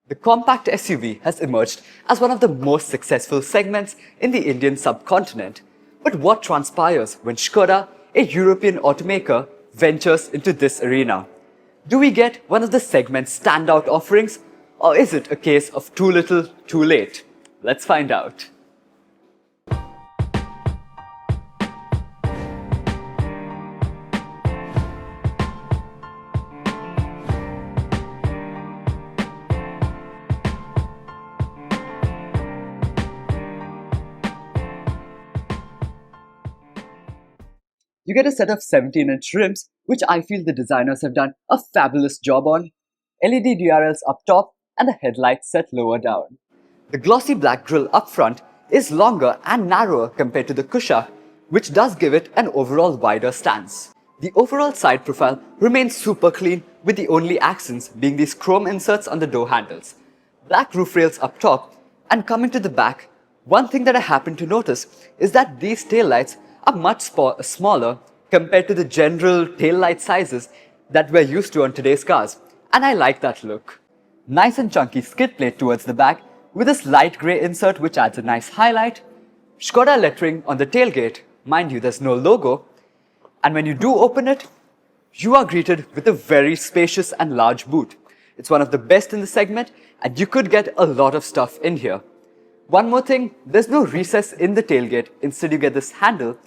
The compact SUV has emerged as one of the most successful segments in the Indian subcontinent. But what transpires when ŠKODA, a European automaker, ventures into this arena? Do we get one of the segment's standout offerings, or is it a case of too little, too late? Let's find out. You get a set of 17-inch rims, which I feel the designers have done a fabulous job on, LED DRLs up top, and the headlights set lower down. The glossy black grille up front is longer and narrower compared to the KYLAQ, which does give it an overall wider stance. The overall side profile remains super clean, with the only accents being these chrome inserts on the door handles, black roof rails up top, and coming to the back, one thing that I happen to notice is that these taillights are much smaller compared to the general taillight sizes that we're used to on today's cars, and I like that look. Nice and chunky skid plate towards the back with this light grey insert which adds a nice highlight, ŠKODA lettering on the tailgate, mind you there's no logo, and when you do open it, you are greeted with a very spacious and large boot. It's one of the best in the segment and you could get a lot of stuff in here. One more thing, there's no recess in the tailgate, instead you get this handle,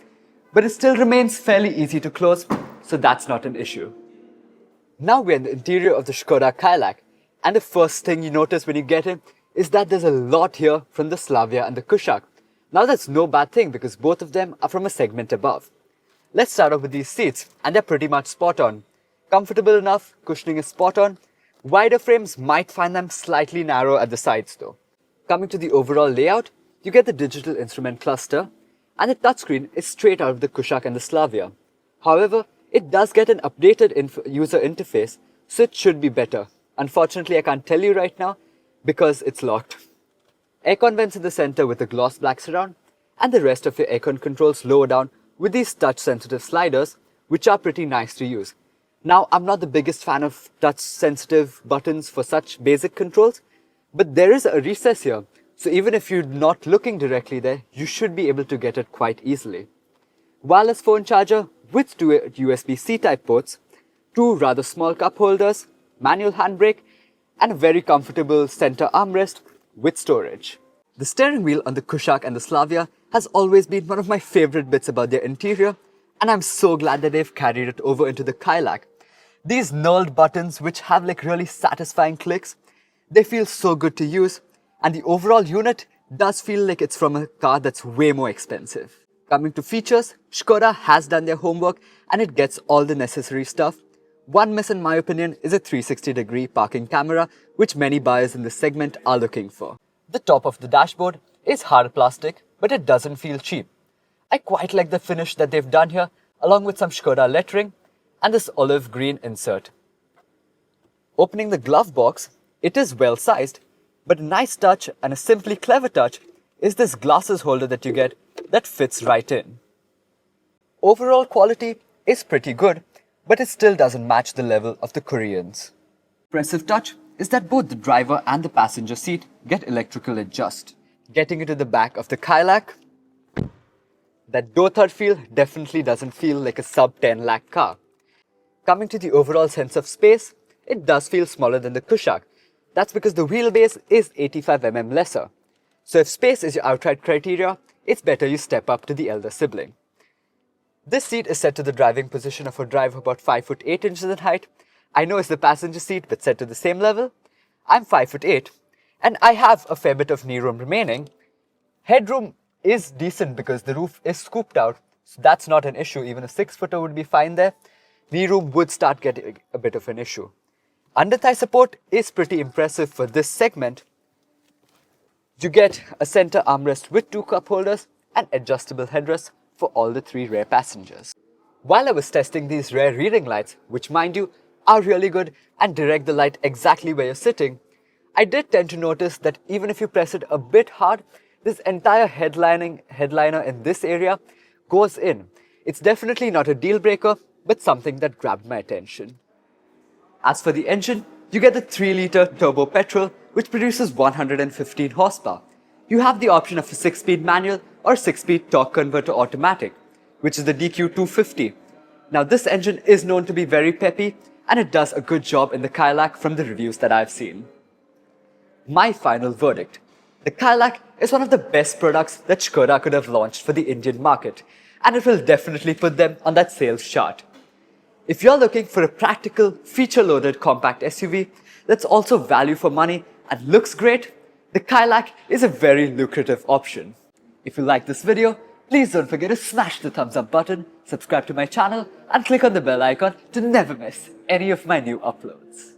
but it still remains fairly easy to close, so that's not an issue. Now we're in the interior of the ŠKODA KYLAQ, and the first thing you notice when you get in is that there's a lot here from the Slavia and the KYLAQ. Now that's no bad thing because both of them are from a segment above. Let's start off with these seats, and they're pretty much spot on. Comfortable enough, cushioning is spot on. Wider frames might find them slightly narrow at the sides though. Coming to the overall layout, you get the digital instrument cluster, and the touchscreen is straight out of the KYLAQ and the Slavia. However, it does get an updated user interface, so it should be better. Unfortunately, I can't tell you right now because it's locked. Aircon vents in the center with a gloss black surround, and the rest of your aircon controls lower down with these touch-sensitive sliders, which are pretty nice to use. Now, I'm not the biggest fan of touch-sensitive buttons for such basic controls, but there is a recess here, so even if you're not looking directly there, you should be able to get it quite easily. Wireless phone charger with two USB-C type ports, two rather small cup holders, manual handbrake, and a very comfortable center armrest with storage. The steering wheel on the KYLAQ and the Slavia has always been one of my favorite bits about their interior, and I'm so glad that they've carried it over into the KYLAQ. These knurled buttons which have like really satisfying clicks, they feel so good to use, and the overall unit does feel like it's from a car that's way more expensive. Coming to features, ŠKODA has done their homework and it gets all the necessary stuff. One miss in my opinion is a 360-degree parking camera, which many buyers in this segment are looking for. The top of the dashboard is hard plastic, but it doesn't feel cheap. I quite like the finish that they've done here, along with some ŠKODA lettering and this olive green insert. Opening the glove box, it is well sized, but a nice touch and a simply clever touch is this glasses holder that you get that fits right in. Overall quality is pretty good, but it still doesn't match the level of the Koreans. Impressive touch is that both the driver and the passenger seat get electrical adjust. Getting into the back of the KYLAQ, that door third feel definitely doesn't feel like a sub 10 lakh car. Coming to the overall sense of space, it does feel smaller than the KYLAQ. That's because the wheelbase is 85 mm lesser. So if space is your outright criteria, it's better you step up to the elder sibling. This seat is set to the driving position of a driver about 5 foot 8 inches in height. I know it's the passenger seat but set to the same level. I'm 5 foot 8 and I have a fair bit of knee room remaining. Headroom is decent because the roof is scooped out, so that's not an issue. Even a 6-footer would be fine there. Knee room would start getting a bit of an issue. Under thigh support is pretty impressive for this segment. You get a center armrest with two cup holders and adjustable headrests for all the three rear passengers. While I was testing these rear reading lights, which mind you are really good and direct the light exactly where you're sitting, I did tend to notice that even if you press it a bit hard, this entire headliner in this area goes in. It's definitely not a deal breaker, but something that grabbed my attention. As for the engine, you get the 3-liter turbo petrol which produces 115 horsepower. You have the option of a 6-speed manual or 6-speed torque converter automatic, which is the DQ250. Now this engine is known to be very peppy, and it does a good job in the Kylaq from the reviews that I've seen. My final verdict. The Kylaq is one of the best products that ŠKODA could have launched for the Indian market, and it will definitely put them on that sales chart. If you're looking for a practical, feature-loaded compact SUV that's also value for money and looks great, the Kylaq is a very lucrative option. If you like this video, please don't forget to smash the thumbs up button, subscribe to my channel, and click on the bell icon to never miss any of my new uploads.